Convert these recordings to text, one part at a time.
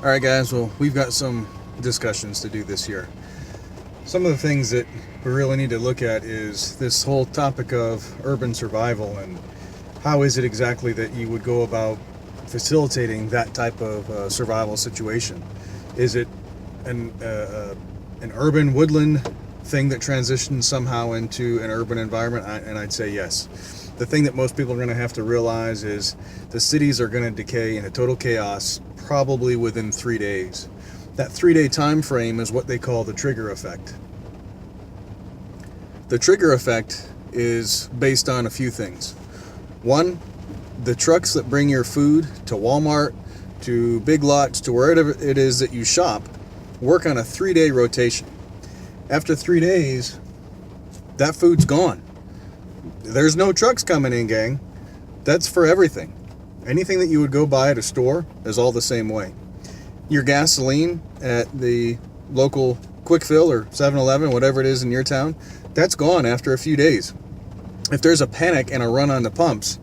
Alright guys, well, we've got some discussions to do this year. Some of the things that we really need to look at is this whole topic of urban survival and how is it exactly that you would go about facilitating that type of survival situation. Is it an urban woodland thing that transitions somehow into an urban environment? And I'd say yes. The thing that most people are going to have to realize is the cities are going to decay into total chaos probably within 3 days. That 3-day time frame is what they call the trigger effect. The trigger effect is based on a few things. One, the trucks that bring your food to Walmart, to Big Lots, to wherever it is that you shop, work on a 3-day rotation. After 3 days, that food's gone. There's no trucks coming in, gang. That's for everything. Anything that you would go buy at a store is all the same way. Your gasoline at the local Quick Fill or 7-Eleven, whatever it is in your town, that's gone after a few days. If there's a panic and a run on the pumps,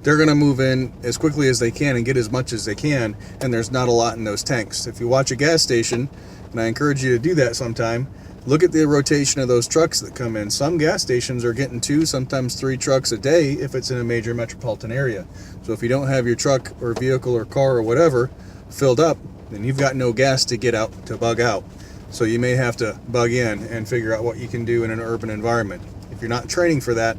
they're going to move in as quickly as they can and get as much as they can, and there's not a lot in those tanks. If you watch a gas station, and I encourage you to do that sometime, look at the rotation of those trucks that come in. Some gas stations are getting 2, sometimes 3 trucks a day if it's in a major metropolitan area. So if you don't have your truck or vehicle or car or whatever filled up, then you've got no gas to get out, to bug out. So you may have to bug in and figure out what you can do in an urban environment. If you're not training for that,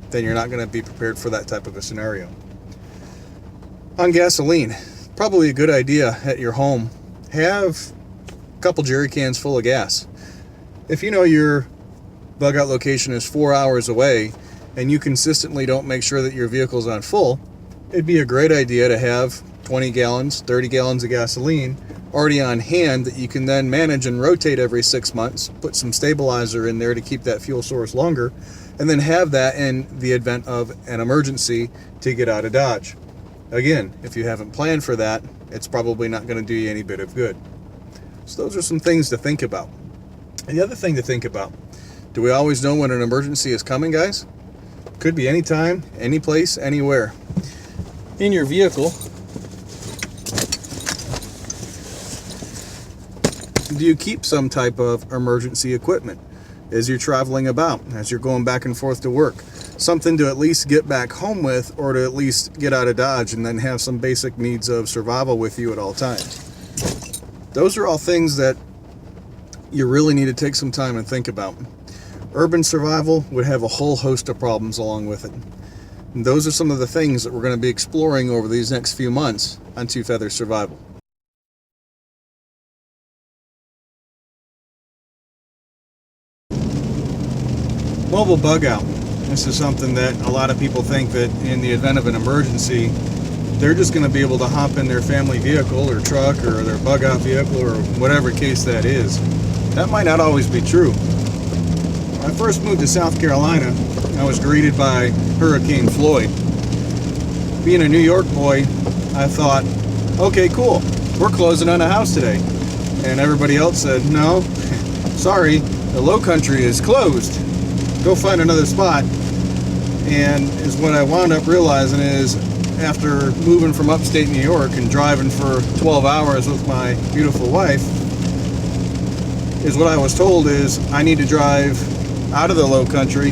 then you're not going to be prepared for that type of a scenario. On gasoline, probably a good idea at your home, have a couple jerry cans full of gas. If you know your bug out location is 4 hours away and you consistently don't make sure that your vehicle's on full, it'd be a great idea to have 20 gallons, 30 gallons of gasoline already on hand that you can then manage and rotate every 6 months, put some stabilizer in there to keep that fuel source longer, and then have that in the event of an emergency to get out of Dodge. Again, if you haven't planned for that, it's probably not going to do you any bit of good. So those are some things to think about. And the other thing to think about, do we always know when an emergency is coming, guys? Could be anytime, any place, anywhere. In your vehicle, do you keep some type of emergency equipment as you're traveling about, as you're going back and forth to work? Something to at least get back home with, or to at least get out of Dodge and then have some basic needs of survival with you at all times. Those are all things that you really need to take some time and think about. Urban survival would have a whole host of problems along with it. And those are some of the things that we're going to be exploring over these next few months on Two Feathers Survival. Mobile bug out. This is something that a lot of people think that in the event of an emergency, they're just going to be able to hop in their family vehicle or truck or their bug out vehicle or whatever case that is. That might not always be true. When I first moved to South Carolina, I was greeted by Hurricane Floyd. Being a New York boy, I thought, okay, cool, we're closing on a house today. And everybody else said, no, sorry, the low country is closed. Go find another spot. And is what I wound up realizing is, after moving from upstate New York and driving for 12 hours with my beautiful wife, is what I was told is I need to drive out of the low country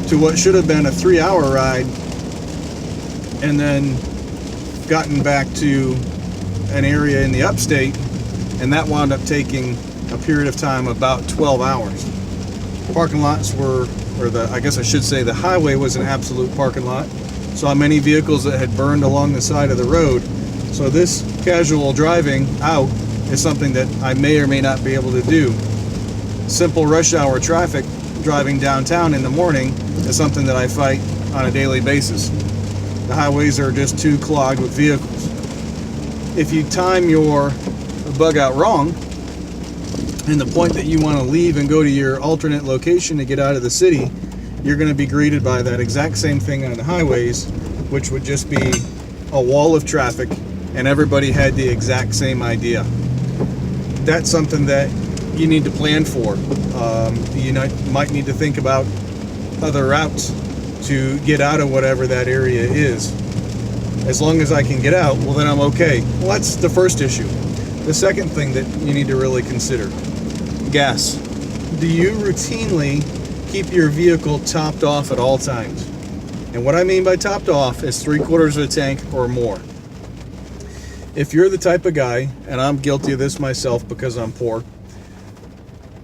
to what should have been a 3-hour ride, and then gotten back to an area in the upstate, and that wound up taking a period of time about 12 hours. Parking lots were, I guess I should say the highway was an absolute parking lot. Saw many vehicles that had burned along the side of the road. So this casual driving out is something that I may or may not be able to do. Simple rush hour traffic driving downtown in the morning is something that I fight on a daily basis. The highways are just too clogged with vehicles. If you time your bug out wrong, and the point that you want to leave and go to your alternate location to get out of the city, you're going to be greeted by that exact same thing on the highways, which would just be a wall of traffic, and everybody had the exact same idea. That's something that you need to plan for. You might need to think about other routes to get out of whatever that area is. As long as I can get out, well then I'm okay. Well, that's the first issue. The second thing that you need to really consider, gas. Do you routinely keep your vehicle topped off at all times? And what I mean by topped off is 3/4 of a tank or more. If you're the type of guy, and I'm guilty of this myself because I'm poor,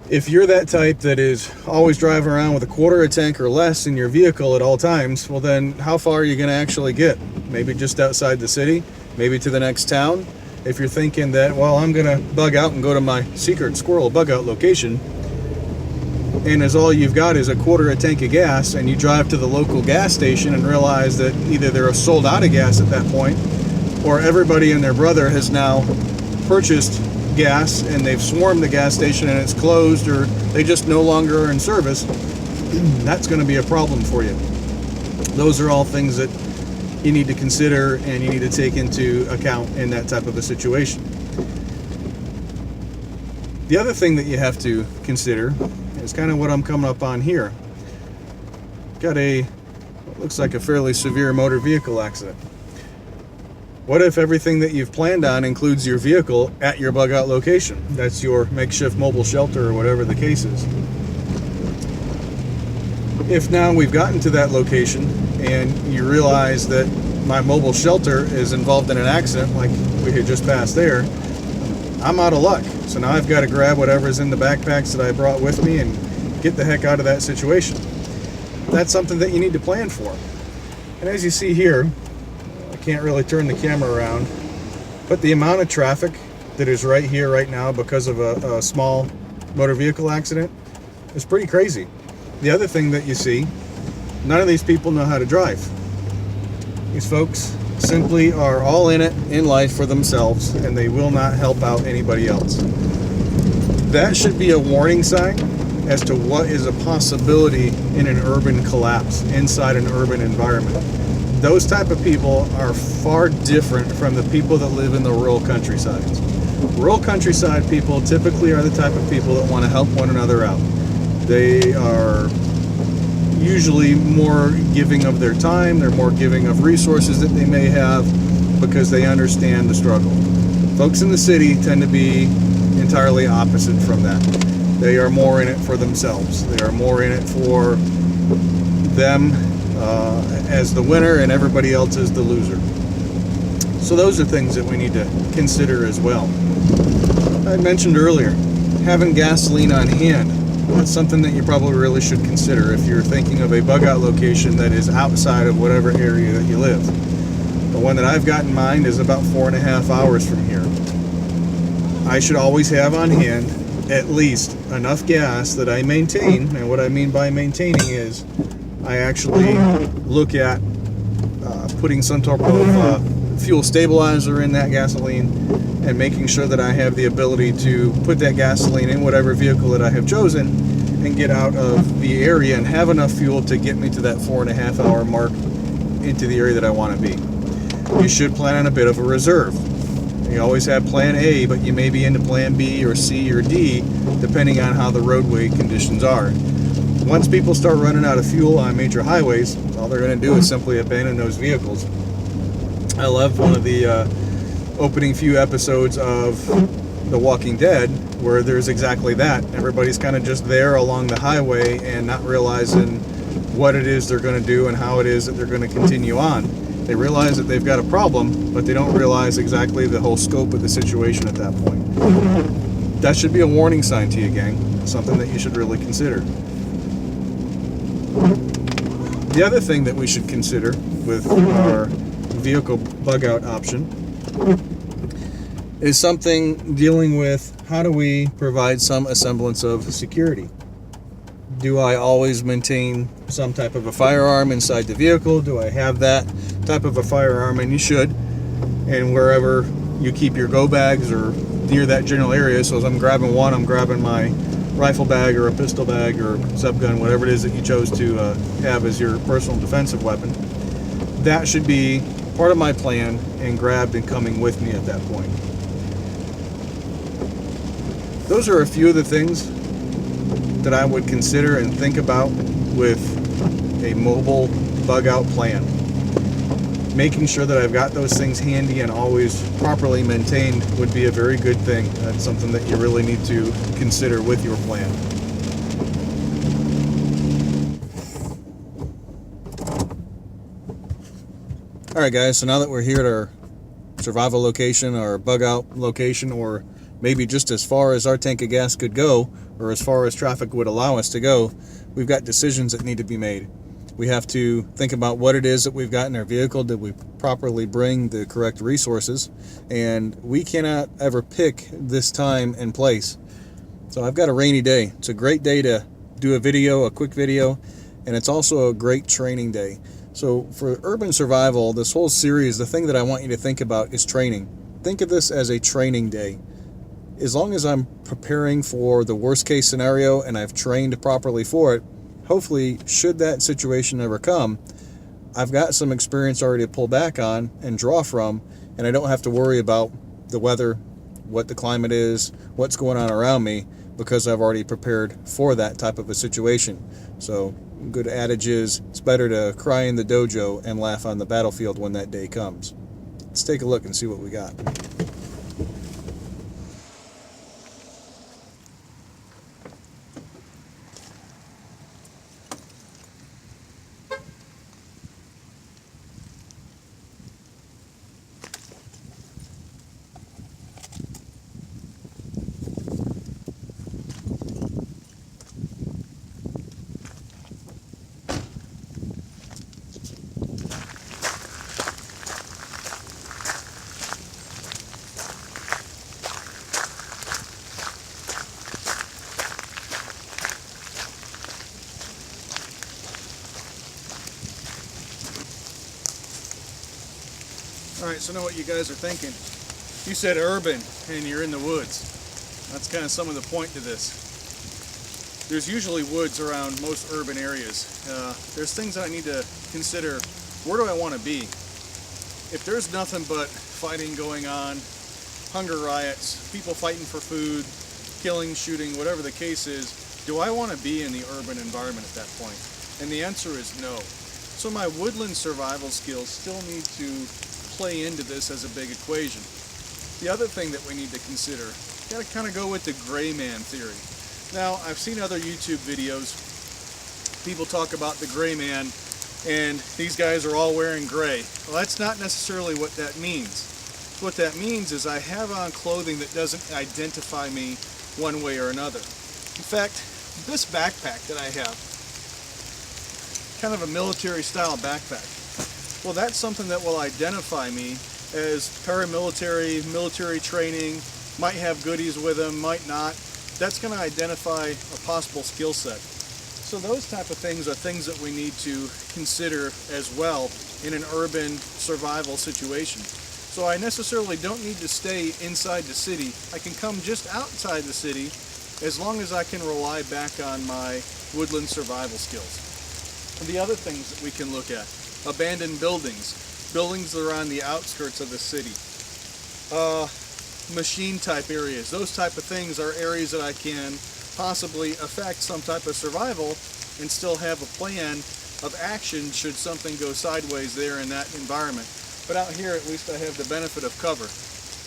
if you're that type that is always driving around with 1/4 a tank or less in your vehicle at all times, well then how far are you going to actually get? Maybe just outside the city, maybe to the next town. If you're thinking that, well, I'm going to bug out and go to my secret squirrel bug out location, and as all you've got is 1/4 a tank of gas, and you drive to the local gas station and realize that either they're sold out of gas at that point, or everybody and their brother has now purchased gas and they've swarmed the gas station and it's closed, or they just no longer are in service, that's going to be a problem for you. Those are all things that you need to consider and you need to take into account in that type of a situation. The other thing that you have to consider is kind of what I'm coming up on here. Got what looks like a fairly severe motor vehicle accident. What if everything that you've planned on includes your vehicle at your bug out location? That's your makeshift mobile shelter or whatever the case is. If now we've gotten to that location and you realize that my mobile shelter is involved in an accident like we had just passed there, I'm out of luck. So now I've got to grab whatever's in the backpacks that I brought with me and get the heck out of that situation. That's something that you need to plan for. And as you see here, I can't really turn the camera around, but the amount of traffic that is right here right now because of a small motor vehicle accident is pretty crazy. The other thing that you see, none of these people know how to drive. These folks simply are all in it in life for themselves, and they will not help out anybody else. That should be a warning sign as to what is a possibility in an urban collapse inside an urban environment. Those type of people are far different from the people that live in the rural countrysides. Rural countryside people typically are the type of people that want to help one another out. They are usually more giving of their time, they're more giving of resources that they may have because they understand the struggle. Folks in the city tend to be entirely opposite from that. They are more in it for themselves. They are more in it for them as the winner and everybody else as the loser. So those are things that we need to consider as well. I mentioned earlier, having gasoline on hand. That's something that you probably really should consider if you're thinking of a bug out location that is outside of whatever area that you live. The one that I've got in mind is about 4.5 hours from here. I should always have on hand at least enough gas that I maintain, and what I mean by maintaining is I actually look at putting some type of fuel stabilizer in that gasoline and making sure that I have the ability to put that gasoline in whatever vehicle that I have chosen and get out of the area and have enough fuel to get me to that 4.5 hour mark into the area that I want to be. You should plan on a bit of a reserve. You always have plan A, but you may be into plan B or C or D depending on how the roadway conditions are. Once people start running out of fuel on major highways, all they're going to do is simply abandon those vehicles. I love one of the opening few episodes of The Walking Dead where there's exactly that. Everybody's kind of just there along the highway and not realizing what it is they're going to do and how it is that they're going to continue on. They realize that they've got a problem, but they don't realize exactly the whole scope of the situation at that point. That should be a warning sign to you, gang. Something that you should really consider. The other thing that we should consider with our vehicle bug out option is something dealing with how do we provide some semblance of security. Do I always maintain some type of a firearm inside the vehicle? Do I have that type of a firearm? And you should. And wherever you keep your go bags or near that general area, so as I'm grabbing one, I'm grabbing my rifle bag or a pistol bag or sub gun, whatever it is that you chose to have as your personal defensive weapon. That should be part of my plan and grabbed and coming with me at that point. Those are a few of the things that I would consider and think about with a mobile bug out plan. making sure that I've got those things handy and always properly maintained would be a very good thing. That's something that you really need to consider with your plan. Alright guys, so now that we're here at our survival location, our bug out location, or maybe just as far as our tank of gas could go, or as far as traffic would allow us to go, we've got decisions that need to be made. We have to think about what it is that we've got in our vehicle. Did we properly bring the correct resources? And we cannot ever pick this time and place. So I've got a rainy day. It's a great day to do a video, a quick video, and it's also a great training day. So for urban survival, this whole series, the thing that I want you to think about is training. Think of this as a training day. As long as I'm preparing for the worst case scenario and I've trained properly for it, hopefully, should that situation ever come, I've got some experience already to pull back on and draw from, and I don't have to worry about the weather, what the climate is, what's going on around me, because I've already prepared for that type of a situation. So, good adage is, it's better to cry in the dojo and laugh on the battlefield when that day comes. Let's take a look and see what we got. Alright, so know what you guys are thinking. You said urban and you're in the woods. That's kind of some of the point to this. There's usually woods around most urban areas. There's things that I need to consider. Where do I want to be? If there's nothing but fighting going on, hunger riots, people fighting for food, killing, shooting, whatever the case is, do I want to be in the urban environment at that point? And the answer is no. So my woodland survival skills still need to play into this as a big equation. The other thing that we need to consider, you gotta kind of go with the gray man theory. Now, I've seen other YouTube videos, people talk about the gray man, and these guys are all wearing gray. Well, that's not necessarily what that means. What that means is I have on clothing that doesn't identify me one way or another. In fact, this backpack that I have, kind of a military style backpack, well, that's something that will identify me as paramilitary, military training, might have goodies with them, might not. That's going to identify a possible skill set. So those type of things are things that we need to consider as well in an urban survival situation. So I necessarily don't need to stay inside the city. I can come just outside the city as long as I can rely back on my woodland survival skills. And the other things that we can look at, abandoned buildings, buildings that are on the outskirts of the city, machine type areas, those type of things are areas that I can possibly affect some type of survival and still have a plan of action should something go sideways there in that environment. But out here at least I have the benefit of cover,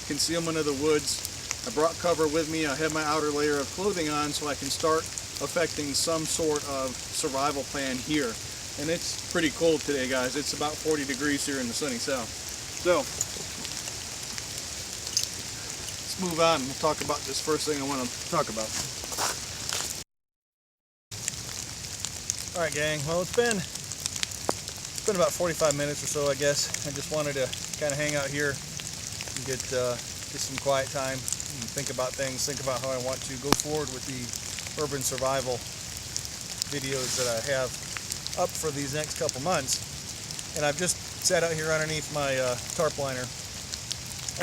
concealment of the woods. I brought cover with me, I have my outer layer of clothing on so I can start affecting some sort of survival plan here. And it's pretty cold today, guys. It's about 40 degrees here in the sunny south. So, let's move on and we'll talk about this first thing I want to talk about. Alright gang, well it's been about 45 minutes or so, I guess. I just wanted to kind of hang out here and get some quiet time and think about things, think about how I want to go forward with the urban survival videos that I have up for these next couple months. And I've just sat out here underneath my tarp liner,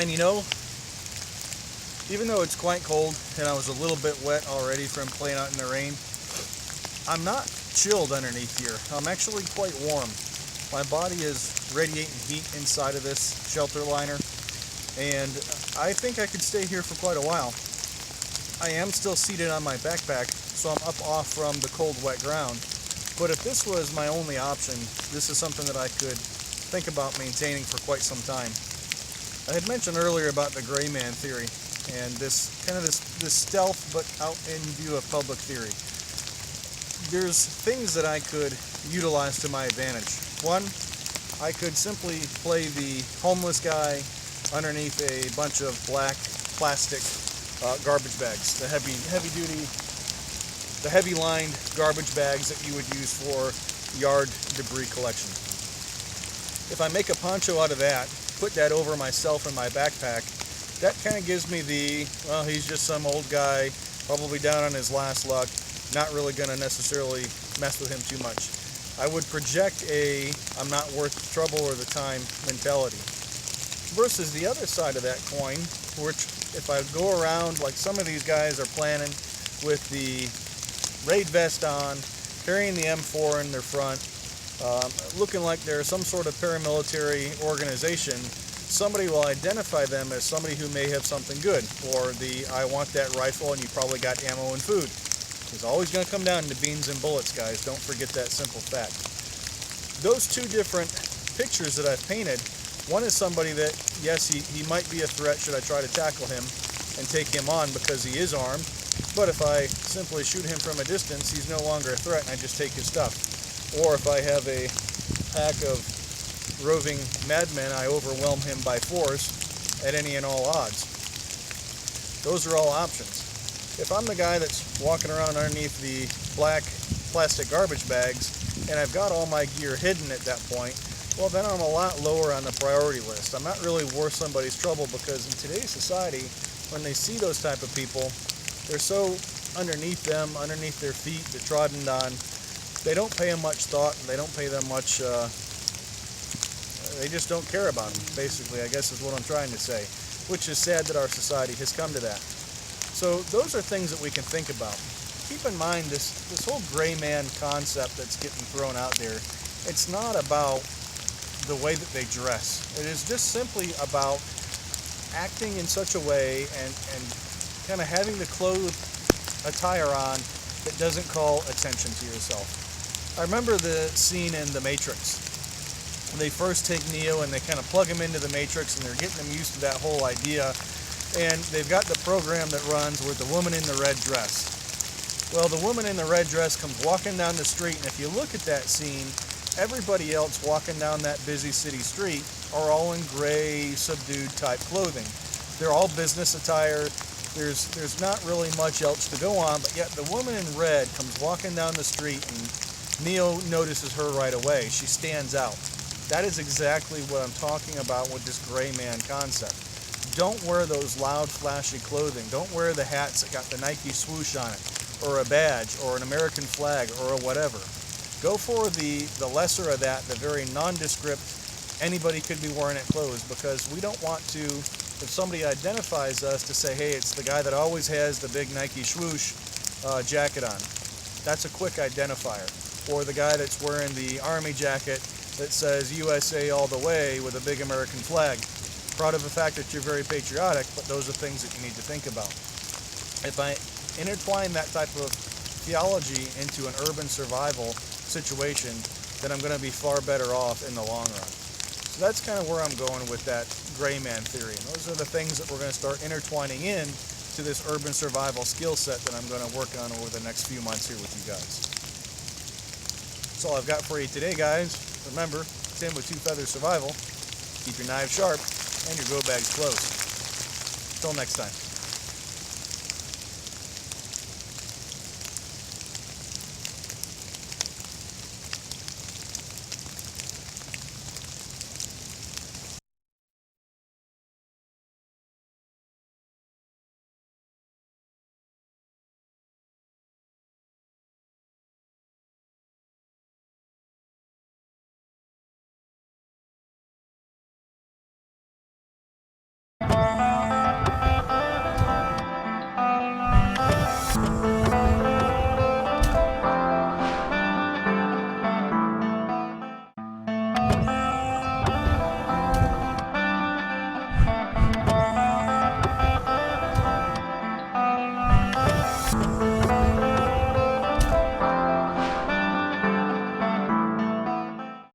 and you know, even though it's quite cold and I was a little bit wet already from playing out in the rain, I'm not chilled underneath here. I'm actually quite warm. My body is radiating heat inside of this shelter liner, and I think I could stay here for quite a while. I am still seated on my backpack, so I'm up off from the cold, wet ground. But if this was my only option, this is something that I could think about maintaining for quite some time. I had mentioned earlier about the gray man theory and this stealth but out in view of public theory. There's things that I could utilize to my advantage. One, I could simply play the homeless guy underneath a bunch of black plastic garbage bags, the heavy lined garbage bags that you would use for yard debris collection. If I make a poncho out of that, put that over myself and my backpack, that kind of gives me he's just some old guy, probably down on his last luck, not really going to necessarily mess with him too much. I would project I'm not worth the trouble or the time mentality. Versus the other side of that coin, which if I go around like some of these guys are planning with the raid vest on, carrying the M4 in their front, looking like they're some sort of paramilitary organization, somebody will identify them as somebody who may have something good, or I want that rifle and you probably got ammo and food. It's always going to come down to beans and bullets, guys. Don't forget that simple fact. Those two different pictures that I've painted, one is somebody that, yes, he might be a threat should I try to tackle him and take him on because he is armed, but if I simply shoot him from a distance, he's no longer a threat and I just take his stuff. Or if I have a pack of roving madmen, I overwhelm him by force at any and all odds. Those are all options. If I'm the guy that's walking around underneath the black plastic garbage bags and I've got all my gear hidden at that point, well then I'm a lot lower on the priority list. I'm not really worth somebody's trouble because in today's society, when they see those type of people, they're so underneath their feet, they're trodden on. They don't pay them much thought and they don't pay them much, they just don't care about them, basically, I guess is what I'm trying to say, which is sad that our society has come to that. So those are things that we can think about. Keep in mind this whole gray man concept that's getting thrown out there, it's not about the way that they dress. It is just simply about acting in such a way and kind of having the attire on that doesn't call attention to yourself. I remember the scene in The Matrix. They first take Neo and they kind of plug him into the Matrix and they're getting him used to that whole idea. And they've got the program that runs with the woman in the red dress. Well, the woman in the red dress comes walking down the street, and if you look at that scene, everybody else walking down that busy city street are all in gray, subdued type clothing. They're all business attire. There's not really much else to go on, but yet the woman in red comes walking down the street, and Neo notices her right away. She stands out. That is exactly what I'm talking about with this gray man concept. Don't wear those loud, flashy clothing. Don't wear the hats that got the Nike swoosh on it, or a badge, or an American flag, or a whatever. Go for the lesser of that, the very nondescript, anybody could be wearing it clothes, because we don't want to, if somebody identifies us, to say, hey, it's the guy that always has the big Nike swoosh jacket on. That's a quick identifier. Or the guy that's wearing the army jacket that says USA all the way with a big American flag. Proud of the fact that you're very patriotic, but those are things that you need to think about. If I intertwine that type of theology into an urban survival situation, then I'm going to be far better off in the long run. So that's kind of where I'm going with that gray man theory. And those are the things that we're going to start intertwining in to this urban survival skill set that I'm going to work on over the next few months here with you guys. That's all I've got for you today, guys. Remember, Tim with Two Feathers Survival. Keep your knives sharp and your go bags closed. Until next time.